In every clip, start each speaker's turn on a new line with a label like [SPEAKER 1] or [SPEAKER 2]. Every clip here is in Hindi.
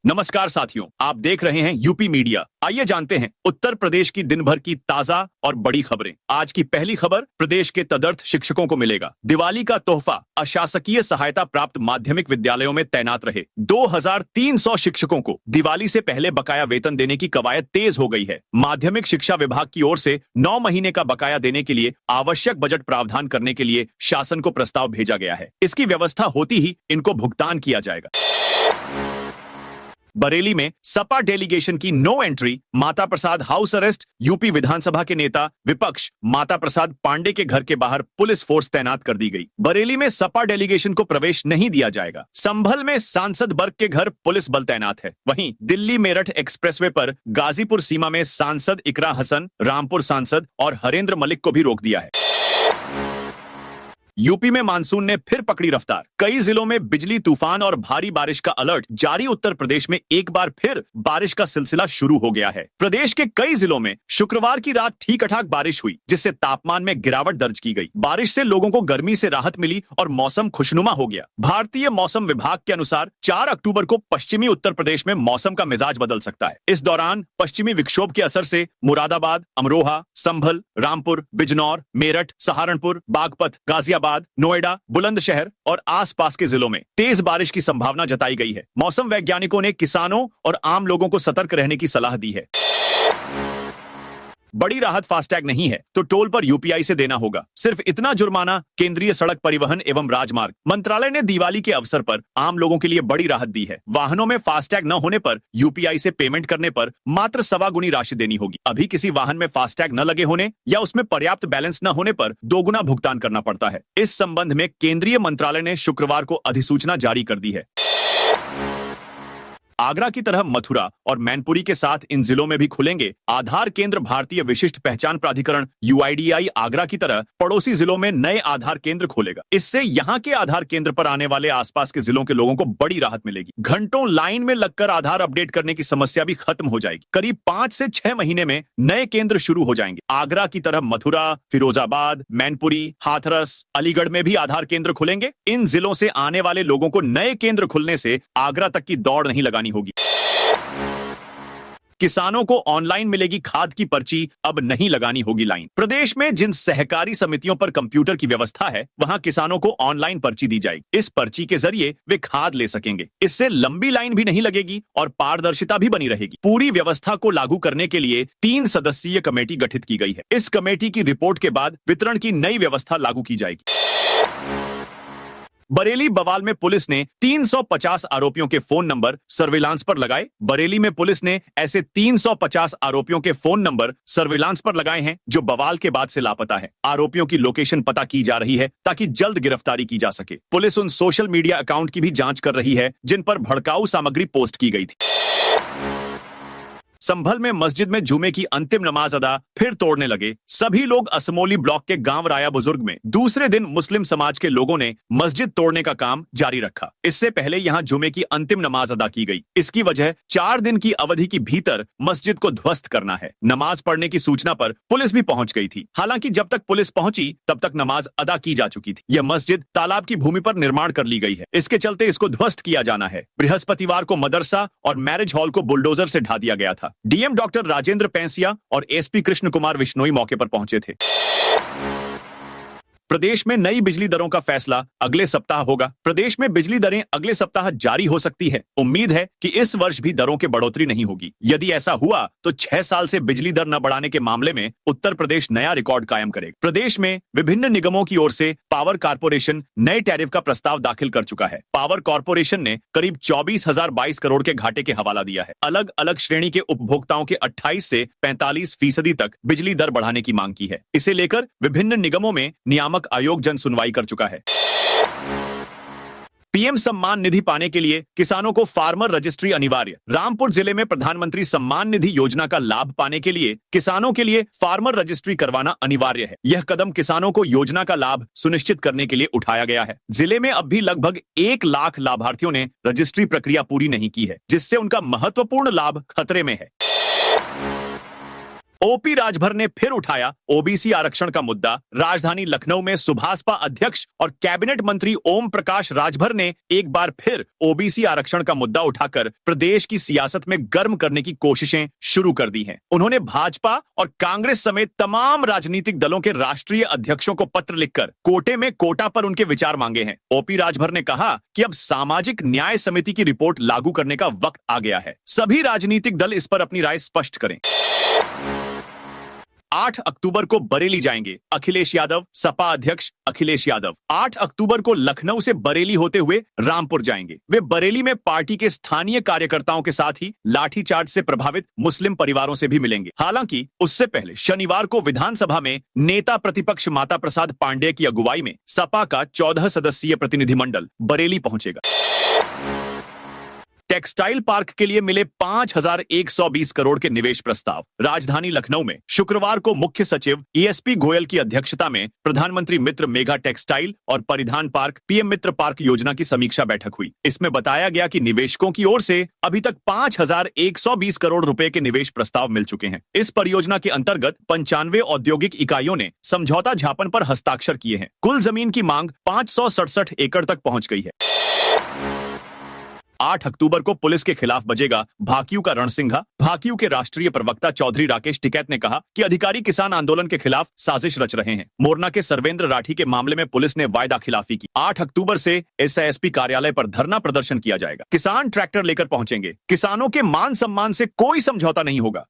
[SPEAKER 1] नमस्कार साथियों, आप देख रहे हैं यूपी मीडिया। आइए जानते हैं उत्तर प्रदेश की दिन भर की ताजा और बड़ी खबरें। आज की पहली खबर प्रदेश के तदर्थ शिक्षकों को मिलेगा दिवाली का तोहफा। अशासकीय सहायता प्राप्त माध्यमिक विद्यालयों में तैनात रहे 2300 शिक्षकों को दिवाली से पहले बकाया वेतन देने की कवायद तेज हो गई है। माध्यमिक शिक्षा विभाग की ओर से 9 महीने का बकाया देने के लिए आवश्यक बजट प्रावधान करने के लिए शासन को प्रस्ताव भेजा गया है। इसकी व्यवस्था होती ही इनको भुगतान किया जाएगा। बरेली में सपा डेलीगेशन की no entry, Mata Prasad house arrest. UP विधानसभा के नेता विपक्ष माता प्रसाद पांडे के घर के बाहर पुलिस फोर्स तैनात कर दी गई। बरेली में सपा डेलीगेशन को प्रवेश नहीं दिया जाएगा। संभल में सांसद बर्ग के घर पुलिस बल तैनात है। वहीं दिल्ली मेरठ एक्सप्रेसवे पर गाजीपुर सीमा में सांसद इकरा हसन, रामपुर सांसद और हरेंद्र मलिक को भी रोक दिया है। यूपी में मानसून ने फिर पकड़ी रफ्तार। कई जिलों में बिजली तूफान और भारी बारिश का अलर्ट जारी। उत्तर प्रदेश में एक बार फिर बारिश का सिलसिला शुरू हो गया है। प्रदेश के कई जिलों में शुक्रवार की रात ठीक ठाक बारिश हुई, जिससे तापमान में गिरावट दर्ज की गई। बारिश से लोगों को गर्मी से राहत मिली और मौसम खुशनुमा हो गया। भारतीय मौसम विभाग के अनुसार 4 अक्टूबर को पश्चिमी उत्तर प्रदेश में मौसम का मिजाज बदल सकता है। इस दौरान पश्चिमी विक्षोभ के असर से मुरादाबाद, अमरोहा, संभल, रामपुर, बिजनौर, मेरठ, सहारनपुर, बागपत, गाजियाबाद, नोएडा, बुलंदशहर और आसपास के जिलों में तेज बारिश की संभावना जताई गई है। मौसम वैज्ञानिकों ने किसानों और आम लोगों को सतर्क रहने की सलाह दी है। बड़ी राहत फास्टैग नहीं है तो टोल पर यूपीआई से देना होगा। सिर्फ इतना जुर्माना। केंद्रीय सड़क परिवहन एवं राजमार्ग मंत्रालय ने दिवाली के अवसर पर आम लोगों के लिए बड़ी राहत दी है। वाहनों में फास्टैग न होने पर यूपीआई से पेमेंट करने पर मात्र 1.25 गुनी राशि देनी होगी। अभी किसी वाहन में फास्टैग न लगे होने या उसमें पर्याप्त बैलेंस न होने पर 2 गुना भुगतान करना पड़ता है। इस संबंध में केंद्रीय मंत्रालय ने शुक्रवार को अधिसूचना जारी कर दी है। आगरा की तरह मथुरा और मैनपुरी के साथ इन जिलों में भी खुलेंगे आधार केंद्र। भारतीय विशिष्ट पहचान प्राधिकरण यूआईडीआई आगरा की तरह पड़ोसी जिलों में नए आधार केंद्र खोलेगा। इससे यहां के आधार केंद्र पर आने वाले आसपास के जिलों के लोगों को बड़ी राहत मिलेगी। घंटों लाइन में लगकर आधार अपडेट करने की समस्या भी खत्म हो जाएगी। करीब 5 से 6 महीने में नए केंद्र शुरू हो जाएंगे। आगरा की तरह मथुरा, फिरोजाबाद, मैनपुरी, हाथरस, अलीगढ़ में भी आधार केंद्र खुलेंगे। इन जिलों से आने वाले लोगों को नए केंद्र खुलने से आगरा तक की दौड़ नहीं लगानी होगी। किसानों को ऑनलाइन मिलेगी खाद की पर्ची, अब नहीं लगानी होगी लाइन। प्रदेश में जिन सहकारी समितियों पर कंप्यूटर की व्यवस्था है, वहां किसानों को ऑनलाइन पर्ची दी जाएगी। इस पर्ची के जरिए वे खाद ले सकेंगे। इससे लंबी लाइन भी नहीं लगेगी और पारदर्शिता भी बनी रहेगी। पूरी व्यवस्था को लागू करने के लिए 3 सदस्यीय कमेटी गठित की गई है। इस कमेटी की रिपोर्ट के बाद वितरण की नई व्यवस्था लागू की जाएगी। बरेली बवाल में पुलिस ने 350 आरोपियों के फोन नंबर सर्विलांस पर लगाए। बरेली में पुलिस ने ऐसे 350 आरोपियों के फोन नंबर सर्विलांस पर लगाए हैं जो बवाल के बाद से लापता है। आरोपियों की लोकेशन पता की जा रही है ताकि जल्द गिरफ्तारी की जा सके। पुलिस उन सोशल मीडिया अकाउंट की भी जांच कर रही है जिन पर भड़काऊ सामग्री पोस्ट की गई थी। संभल में मस्जिद में जुमे की अंतिम नमाज अदा फिर तोड़ने लगे सभी लोग। असमोली ब्लॉक के गांव राया बुजुर्ग में दूसरे दिन मुस्लिम समाज के लोगों ने मस्जिद तोड़ने का काम जारी रखा। इससे पहले यहां जुमे की अंतिम नमाज अदा की गई। इसकी वजह 4 दिन की अवधि के भीतर मस्जिद को ध्वस्त करना है। नमाज पढ़ने की सूचना पर पुलिस भी पहुंच गई थी। हालांकि जब तक पुलिस पहुंची तब तक नमाज अदा की जा चुकी थी। यह मस्जिद तालाब की भूमि पर निर्माण कर ली गई है। इसके चलते इसको ध्वस्त किया जाना है। बृहस्पतिवार को मदरसा और मैरिज हॉल को बुलडोजर से ढा दिया गया था। डीएम डॉक्टर राजेंद्र पैंसिया और एसपी कृष्ण कुमार विश्नोई मौके पर पहुंचे थे। प्रदेश में नई बिजली दरों का फैसला अगले सप्ताह होगा। प्रदेश में बिजली दरें अगले सप्ताह जारी हो सकती है। उम्मीद है कि इस वर्ष भी दरों के बढ़ोतरी नहीं होगी। यदि ऐसा हुआ तो 6 साल से बिजली दर न बढ़ाने के मामले में उत्तर प्रदेश नया रिकॉर्ड कायम करेगा। प्रदेश में विभिन्न निगमों की ओर से पावर कॉर्पोरेशन नए टैरिफ का प्रस्ताव दाखिल कर चुका है। पावर कॉर्पोरेशन ने करीब 24,022 करोड़ के घाटे के हवाला दिया है। अलग अलग श्रेणी के उपभोक्ताओं के 28 से 45% तक बिजली दर बढ़ाने की मांग की है। इसे लेकर विभिन्न निगमों में नियामक आयोग जन सुनवाई कर चुका है। पीएम सम्मान निधि पाने के लिए किसानों को फार्मर रजिस्ट्री अनिवार्य। रामपुर जिले में प्रधानमंत्री सम्मान निधि योजना का लाभ पाने के लिए किसानों के लिए फार्मर रजिस्ट्री करवाना अनिवार्य है। यह कदम किसानों को योजना का लाभ सुनिश्चित करने के लिए उठाया गया है। जिले में अब भी लगभग 1 लाख लाभार्थियों ने रजिस्ट्री प्रक्रिया पूरी नहीं की है, जिससे उनका महत्वपूर्ण लाभ खतरे में है। ओपी राजभर ने फिर उठाया ओबीसी आरक्षण का मुद्दा। राजधानी लखनऊ में सुभाषपा अध्यक्ष और कैबिनेट मंत्री ओम प्रकाश राजभर ने एक बार फिर ओबीसी आरक्षण का मुद्दा उठाकर प्रदेश की सियासत में गर्म करने की कोशिशें शुरू कर दी हैं। उन्होंने भाजपा और कांग्रेस समेत तमाम राजनीतिक दलों के राष्ट्रीय अध्यक्षों को पत्र लिखकर कोटे में कोटा पर उनके विचार मांगे हैं। ओपी राजभर ने कहा कि अब सामाजिक न्याय समिति की रिपोर्ट लागू करने का वक्त आ गया है। सभी राजनीतिक दल इस पर अपनी राय स्पष्ट करें। 8 अक्टूबर को बरेली जाएंगे अखिलेश यादव। सपा अध्यक्ष अखिलेश यादव 8 अक्टूबर को लखनऊ से बरेली होते हुए रामपुर जाएंगे। वे बरेली में पार्टी के स्थानीय कार्यकर्ताओं के साथ ही लाठीचार्ज से प्रभावित मुस्लिम परिवारों से भी मिलेंगे। हालांकि उससे पहले शनिवार को विधानसभा में नेता प्रतिपक्ष माता प्रसाद पांडेय की अगुवाई में सपा का 14 सदस्यीय प्रतिनिधिमंडल बरेली पहुंचेगा। टेक्सटाइल पार्क के लिए मिले 5,120 करोड़ के निवेश प्रस्ताव। राजधानी लखनऊ में शुक्रवार को मुख्य सचिव ईएसपी गोयल की अध्यक्षता में प्रधानमंत्री मित्र मेगा टेक्सटाइल और परिधान पार्क पीएम मित्र पार्क योजना की समीक्षा बैठक हुई। इसमें बताया गया कि निवेशकों की ओर से अभी तक 5,120 करोड़ रुपए के निवेश प्रस्ताव मिल चुके हैं। इस परियोजना के अंतर्गत 95 औद्योगिक इकाइयों ने समझौता ज्ञापन पर हस्ताक्षर किए हैं। कुल जमीन की मांग 567 एकड़ तक पहुंच गई है। 8 अक्टूबर को पुलिस के खिलाफ बजेगा भाकियू का रणसिंघा। भाकियू के राष्ट्रीय प्रवक्ता चौधरी राकेश टिकैत ने कहा कि अधिकारी किसान आंदोलन के खिलाफ साजिश रच रहे हैं। मोरना के सर्वेंद्र राठी के मामले में पुलिस ने वायदा खिलाफी की। 8 अक्टूबर से एसआईएसपी कार्यालय पर धरना प्रदर्शन किया जाएगा। किसान ट्रैक्टर लेकर पहुंचेंगे। किसानों के मान सम्मान से कोई समझौता नहीं होगा।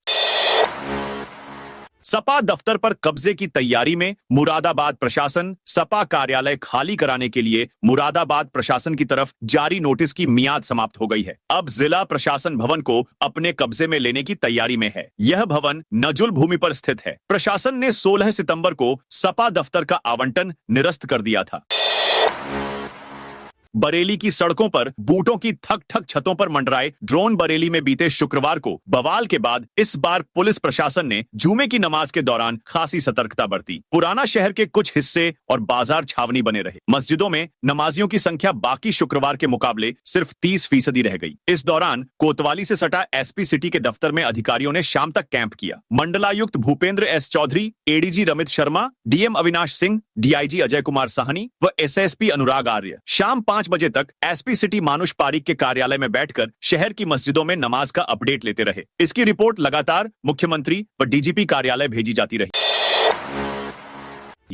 [SPEAKER 1] सपा दफ्तर पर कब्जे की तैयारी में मुरादाबाद प्रशासन। सपा कार्यालय खाली कराने के लिए मुरादाबाद प्रशासन की तरफ जारी नोटिस की मियाद समाप्त हो गई है। अब जिला प्रशासन भवन को अपने कब्जे में लेने की तैयारी में है। यह भवन नजुल भूमि पर स्थित है। प्रशासन ने 16 सितंबर को सपा दफ्तर का आवंटन निरस्त कर दिया था। बरेली की सड़कों पर बूटों की थक थक छतों पर मंडराए ड्रोन। बरेली में बीते शुक्रवार को बवाल के बाद इस बार पुलिस प्रशासन ने जुमे की नमाज के दौरान खासी सतर्कता बरती। पुराना शहर के कुछ हिस्से और बाजार छावनी बने रहे। मस्जिदों में नमाजियों की संख्या बाकी शुक्रवार के मुकाबले सिर्फ 30% रह गई। इस दौरान कोतवाली से सटा एसपी सिटी के दफ्तर में अधिकारियों ने शाम तक कैंप किया। मंडलायुक्त Bhupendra S Chaudhary, ADG Ramit Sharma, DM Avinash Singh, DIG Ajay Kumar Sahni व एसएसपी अनुराग आर्य शाम 5 बजे तक एसपी सिटी मानुष पारीक के कार्यालय में बैठकर शहर की मस्जिदों में नमाज का अपडेट लेते रहे। इसकी रिपोर्ट लगातार मुख्यमंत्री व डीजीपी कार्यालय भेजी जाती रही।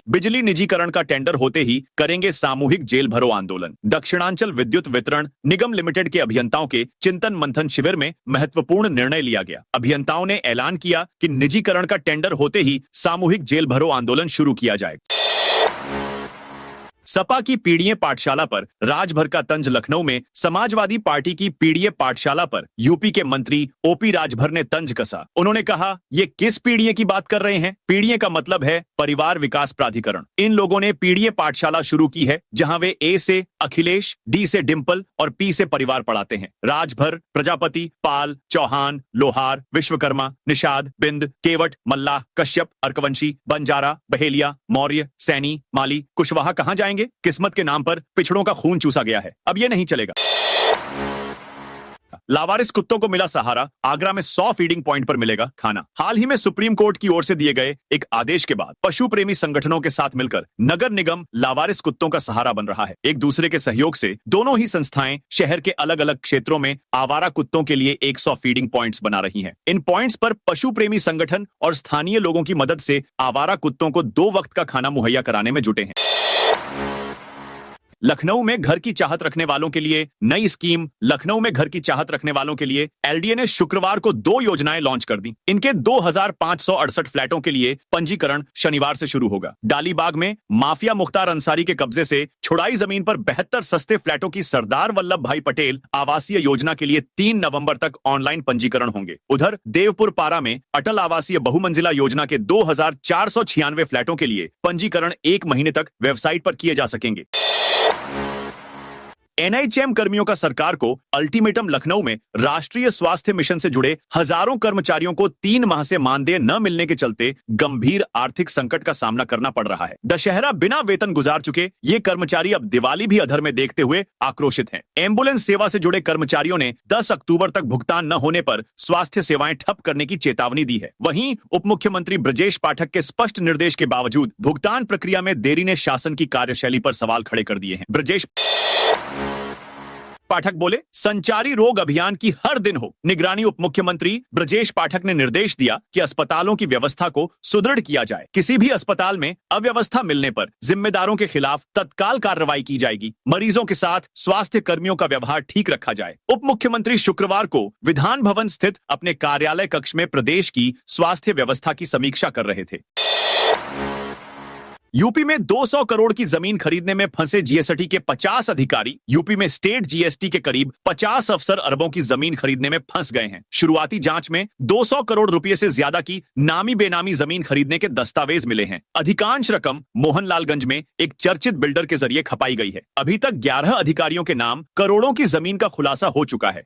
[SPEAKER 1] बिजली निजीकरण का टेंडर होते ही करेंगे सामूहिक जेल भरो आंदोलन। दक्षिणांचल विद्युत वितरण निगम लिमिटेड के अभियंताओं के चिंतन मंथन शिविर में महत्वपूर्ण निर्णय लिया गया। अभियंताओं ने ऐलान किया कि निजीकरण का टेंडर होते ही सामूहिक जेल भरो आंदोलन शुरू किया जाएगा। सपा की पीडीए पाठशाला पर राजभर का तंज। लखनऊ में समाजवादी पार्टी की पीडीए पाठशाला पर यूपी के मंत्री ओपी राजभर ने तंज कसा। उन्होंने कहा, ये किस पीडीए की बात कर रहे हैं? पीडीए का मतलब है परिवार विकास प्राधिकरण। इन लोगों ने पीडीए पाठशाला शुरू की है जहां वे ए से अखिलेश, डी से डिंपल और पी से परिवार पढ़ाते हैं। राजभर, प्रजापति, पाल, चौहान, लोहार, विश्वकर्मा, निषाद, बिंद, केवट, मल्लाह, कश्यप, अर्कवंशी, बंजारा, बहेलिया, मौर्य, सैनी, माली, कुशवाहा कहां जाएंगे? किस्मत के नाम पर पिछड़ों का खून चूसा गया है। अब यह नहीं चलेगा। लावारिस कुत्तों को मिला सहारा। आगरा में 100 फीडिंग पॉइंट पर मिलेगा खाना। हाल ही में सुप्रीम कोर्ट की ओर से दिए गए एक आदेश के बाद पशु प्रेमी संगठनों के साथ मिलकर नगर निगम लावारिस कुत्तों का सहारा बन रहा है। एक दूसरे के सहयोग से दोनों ही संस्थाएं शहर के अलग अलग क्षेत्रों में आवारा कुत्तों के लिए 100 फीडिंग पॉइंट्स बना रही हैं। इन पॉइंट्स पर पशु प्रेमी संगठन और स्थानीय लोगों की मदद से आवारा कुत्तों को 2 वक्त का खाना मुहैया कराने में जुटे हैं। लखनऊ में घर की चाहत रखने वालों के लिए नई स्कीम। लखनऊ में घर की चाहत रखने वालों के लिए एलडीए ने शुक्रवार को 2 योजनाएं लॉन्च कर दी। इनके 2568 फ्लैटों के लिए पंजीकरण शनिवार से शुरू होगा। डालीबाग में माफिया मुख्तार अंसारी के कब्जे से छुड़ाई जमीन पर 72 सस्ते फ्लैटों की सरदार वल्लभ भाई पटेल आवासीय योजना के लिए 3 नवंबर तक ऑनलाइन पंजीकरण होंगे। उधर देवपुर पारा में अटल आवासीय बहुमंजिला योजना के 2496 फ्लैटों के लिए पंजीकरण 1 महीने तक वेबसाइट पर किए जा सकेंगे। एनएचएम कर्मियों का सरकार को अल्टीमेटम। लखनऊ में राष्ट्रीय स्वास्थ्य मिशन से जुड़े हजारों कर्मचारियों को 3 माह से मानदेय न मिलने के चलते गंभीर आर्थिक संकट का सामना करना पड़ रहा है। दशहरा बिना वेतन गुजार चुके ये कर्मचारी अब दिवाली भी अधर में देखते हुए आक्रोशित हैं। एम्बुलेंस सेवा से जुड़े कर्मचारियों ने 10 अक्टूबर तक भुगतान न होने पर स्वास्थ्य सेवाएं ठप करने की चेतावनी दी है। वहीं उप मुख्यमंत्री ब्रजेश पाठक के स्पष्ट निर्देश के बावजूद भुगतान प्रक्रिया में देरी ने शासन की कार्यशैली पर सवाल खड़े कर दिए हैं। ब्रजेश पाठक बोले, संचारी रोग अभियान की हर दिन हो निगरानी। उप मुख्यमंत्री ब्रजेश पाठक ने निर्देश दिया कि अस्पतालों की व्यवस्था को सुदृढ़ किया जाए। किसी भी अस्पताल में अव्यवस्था मिलने पर जिम्मेदारों के खिलाफ तत्काल कार्रवाई की जाएगी। मरीजों के साथ स्वास्थ्य कर्मियों का व्यवहार ठीक रखा जाए। उप मुख्यमंत्री शुक्रवार को विधान भवन स्थित अपने कार्यालय कक्ष में प्रदेश की स्वास्थ्य व्यवस्था की समीक्षा कर रहे थे। यूपी में 200 करोड़ की जमीन खरीदने में फंसे जीएसटी के 50 अधिकारी यूपी में स्टेट जीएसटी के करीब 50 अफसर अरबों की जमीन खरीदने में फंस गए हैं। शुरुआती जांच में 200 करोड़ रुपए से ज्यादा की नामी बेनामी जमीन खरीदने के दस्तावेज मिले हैं। अधिकांश रकम मोहनलालगंज में एक चर्चित बिल्डर के जरिए खपाई गई है। अभी तक 11 अधिकारियों के नाम करोड़ों की जमीन का खुलासा हो चुका है।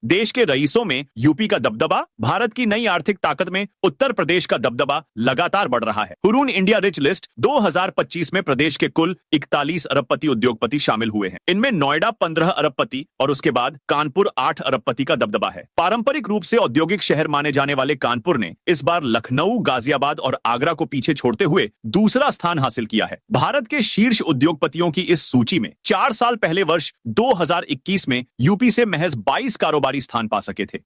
[SPEAKER 1] देश के रईसों में यूपी का दबदबा, भारत की नई आर्थिक ताकत में उत्तर प्रदेश का दबदबा लगातार बढ़ रहा है। हुरून इंडिया रिच लिस्ट 2025 में प्रदेश के कुल 41 अरबपति उद्योगपति शामिल हुए हैं। इनमें नोएडा 15 अरबपति और उसके बाद कानपुर 8 अरबपति का दबदबा है। पारंपरिक रूप से औद्योगिक शहर माने जाने वाले कानपुर ने इस बार लखनऊ, गाजियाबाद और आगरा को पीछे छोड़ते हुए दूसरा स्थान हासिल किया है। भारत के शीर्ष उद्योगपतियों की इस सूची में 4 साल पहले वर्ष 2021 में यूपी से महज 22 कारोबारी स्थान पा सके थे।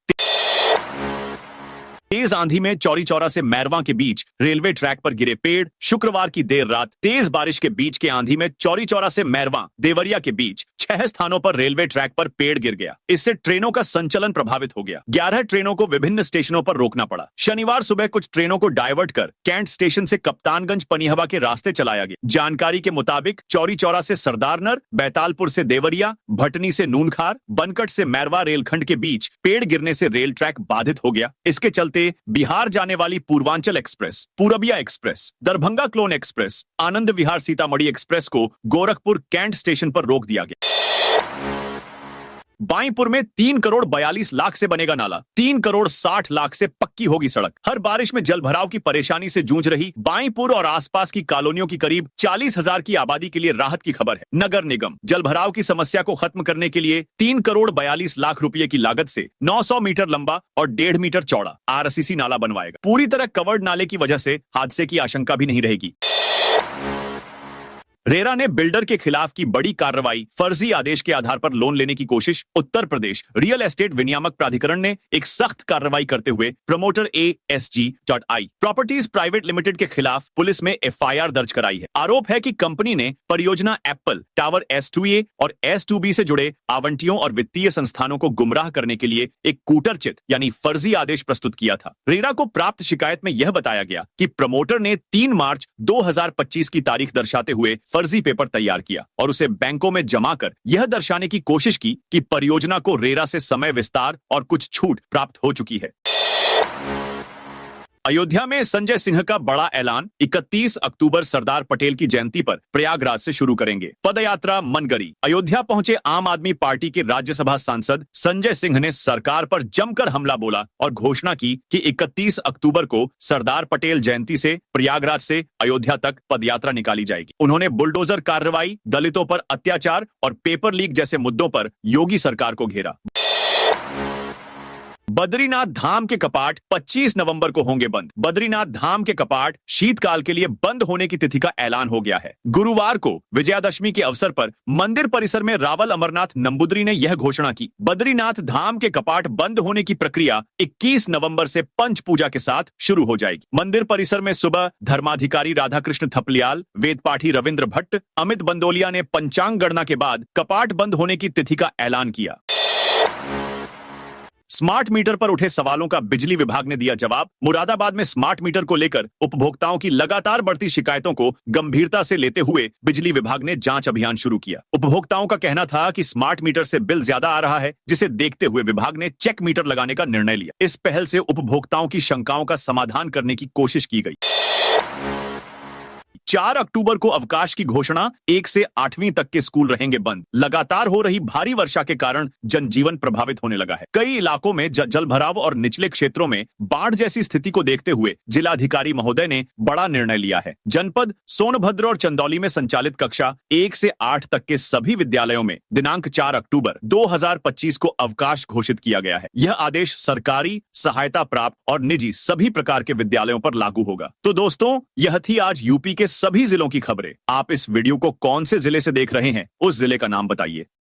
[SPEAKER 1] तेज आंधी में चौरी चौरा से मैरवा के बीच रेलवे ट्रैक पर गिरे पेड़। शुक्रवार की देर रात तेज बारिश के बीच के आंधी में चौरी चौरा से मैरवा देवरिया के बीच 6 स्थानों पर रेलवे ट्रैक पर पेड़ गिर गया। इससे ट्रेनों का संचालन प्रभावित हो गया। 11 ट्रेनों को विभिन्न स्टेशनों पर रोकना पड़ा। शनिवार सुबह कुछ ट्रेनों को डायवर्ट कर कैंट स्टेशन से कप्तानगंज पनिहवा के रास्ते चलाया गया। जानकारी के मुताबिक चौरी चौरा से सरदारनर, बैतालपुर से देवरिया, भटनी से नूनखार, बनकट से मैरवा रेलखंड के बीच पेड़ गिरने से रेल ट्रैक बाधित हो गया। इसके चलते बिहार जाने वाली Purvanchal express, Purabiya express, Darbhanga clone express, Anand Vihar Sitamarhi express को गोरखपुर कैंट स्टेशन पर रोक दिया गया। बाईपुर में 3 करोड़ 42 लाख से बनेगा नाला। 3 करोड़ 60 लाख से पक्की होगी सड़क। हर बारिश में जल भराव की परेशानी से जूझ रही बाईपुर और आसपास की कॉलोनियों की करीब 40,000 की आबादी के लिए राहत की खबर है। नगर निगम जल भराव की समस्या को खत्म करने के लिए 3 करोड़ 42 लाख रुपए की लागत से 900 मीटर लंबा और 1.5 मीटर चौड़ा आरसीसी नाला बनवाएगा। पूरी तरह कवर्ड नाले की वजह से हादसे की आशंका भी नहीं रहेगी। रेरा ने बिल्डर के खिलाफ की बड़ी कार्रवाई। फर्जी आदेश के आधार पर लोन लेने की कोशिश। उत्तर प्रदेश रियल एस्टेट विनियामक प्राधिकरण ने एक सख्त कार्रवाई करते हुए promoter ASG.I properties private limited के खिलाफ पुलिस में FIR दर्ज कराई है। आरोप है कि कंपनी ने परियोजना एप्पल टावर S2A और S2B से जुड़े आवंटियों और वित्तीय संस्थानों को गुमराह करने के लिए एक कूटरचित यानी फर्जी आदेश प्रस्तुत किया था। रेरा को प्राप्त शिकायत में यह बताया गया कि प्रमोटर ने 3 मार्च 2025 की तारीख दर्शाते हुए फर्जी पेपर तैयार किया और उसे बैंकों में जमा कर यह दर्शाने की कोशिश की कि परियोजना को रेरा से समय विस्तार और कुछ छूट प्राप्त हो चुकी है। अयोध्या में संजय सिंह का बड़ा ऐलान। 31 अक्टूबर सरदार पटेल की जयंती पर प्रयागराज से शुरू करेंगे पदयात्रा मनगरी। अयोध्या पहुंचे आम आदमी पार्टी के राज्यसभा सांसद संजय सिंह ने सरकार पर जमकर हमला बोला और घोषणा की कि 31 अक्टूबर को सरदार पटेल जयंती से प्रयागराज से अयोध्या तक पदयात्रा निकाली जाएगी। उन्होंने बुलडोजर कार्रवाई, दलितों पर अत्याचार और पेपर लीक जैसे मुद्दों पर योगी सरकार को घेरा। बद्रीनाथ धाम के कपाट 25 नवंबर को होंगे बंद। बद्रीनाथ धाम के कपाट शीतकाल के लिए बंद होने की तिथि का ऐलान हो गया है। गुरुवार को विजयादशमी के अवसर पर मंदिर परिसर में रावल अमरनाथ नंबूदरी ने यह घोषणा की। बद्रीनाथ धाम के कपाट बंद होने की प्रक्रिया 21 नवंबर से पंच पूजा के साथ शुरू हो जाएगी। मंदिर परिसर में सुबह धर्माधिकारी राधाकृष्ण थपलियाल, वेद पाठी रविंद्र भट्ट, अमित बंदोलिया ने पंचांग गणना के बाद कपाट बंद होने की तिथि का ऐलान किया। स्मार्ट मीटर पर उठे सवालों का बिजली विभाग ने दिया जवाब। मुरादाबाद में स्मार्ट मीटर को लेकर उपभोक्ताओं की लगातार बढ़ती शिकायतों को गंभीरता से लेते हुए बिजली विभाग ने जांच अभियान शुरू किया। उपभोक्ताओं का कहना था कि स्मार्ट मीटर से बिल ज्यादा आ रहा है, जिसे देखते हुए विभाग ने चेक मीटर लगाने का निर्णय लिया। इस पहल से उपभोक्ताओं की शंकाओं का समाधान करने की कोशिश की गई। 4 अक्टूबर को अवकाश की घोषणा, 1 से 8वीं तक के स्कूल रहेंगे बंद। लगातार हो रही भारी वर्षा के कारण जनजीवन प्रभावित होने लगा है। कई इलाकों में जलभराव और निचले क्षेत्रों में बाढ़ जैसी स्थिति को देखते हुए जिलाधिकारी महोदय ने बड़ा निर्णय लिया है। जनपद सोनभद्र और चंदौली में संचालित कक्षा 1 से 8 तक के सभी विद्यालयों में दिनांक 4 अक्टूबर 2025 को अवकाश घोषित किया गया है। यह आदेश सरकारी, सहायता प्राप्त और निजी सभी प्रकार के विद्यालयों पर लागू होगा। तो दोस्तों, यह थी आज यूपी के सभी जिलों की खबरें। आप इस वीडियो को कौन से जिले से देख रहे हैं, उस जिले का नाम बताइए।